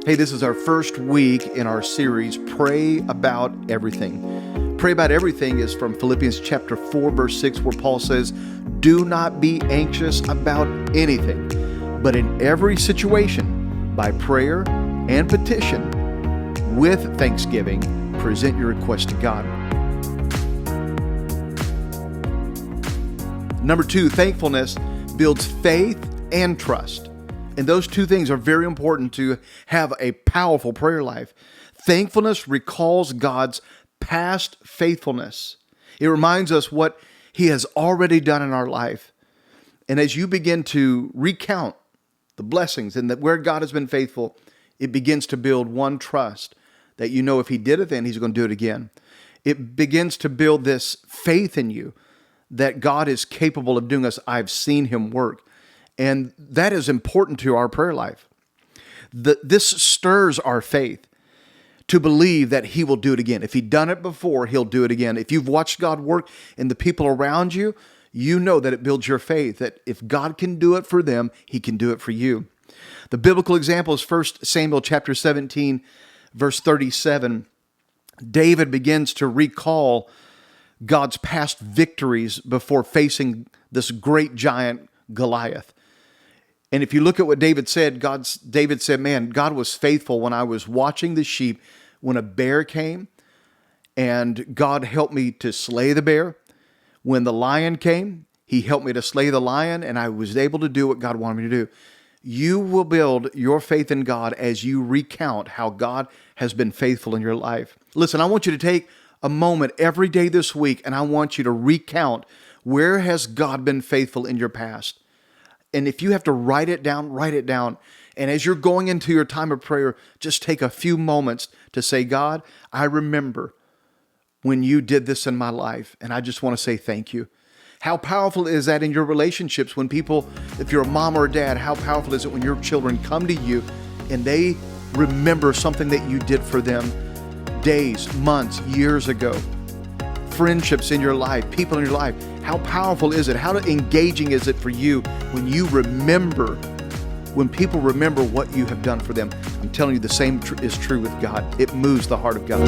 Hey, this is our first week in our series, Pray About Everything. Pray About Everything is from Philippians chapter 4, verse 6, where Paul says, "Do not be anxious about anything, but in every situation, by prayer and petition, with thanksgiving, present your request to God." Number 2, thankfulness builds faith and trust. And those two things are very important to have a powerful prayer life. Thankfulness recalls God's past faithfulness. It reminds us what He has already done in our life. And as you begin to recount the blessings and that where God has been faithful, it begins to build one trust that you know if He did it, then He's going to do it again. It begins to build this faith in you that God is capable of doing this. I've seen Him work. And that is important to our prayer life. This stirs our faith to believe that He will do it again. If He'd done it before, He'll do it again. If you've watched God work in the people around you, you know that it builds your faith, that if God can do it for them, He can do it for you. The biblical example is 1 Samuel chapter 17, verse 37. David begins to recall God's past victories before facing this great giant Goliath. And if you look at what David said, David said, man, God was faithful when I was watching the sheep, when a bear came, and God helped me to slay the bear. When the lion came, He helped me to slay the lion, and I was able to do what God wanted me to do. You will build your faith in God as you recount how God has been faithful in your life. Listen, I want you to take a moment every day this week, and I want you to recount where has God been faithful in your past. And if you have to write it down, write it down. And as you're going into your time of prayer, just take a few moments to say, God, I remember when you did this in my life, and I just want to say thank you. How powerful is that in your relationships when people, if you're a mom or a dad, how powerful is it when your children come to you and they remember something that you did for them days, months, years ago? Friendships in your life, people in your life. How powerful is it? How engaging is it for you when you remember, when people remember what you have done for them? I'm telling you, the same is true with God. It moves the heart of God.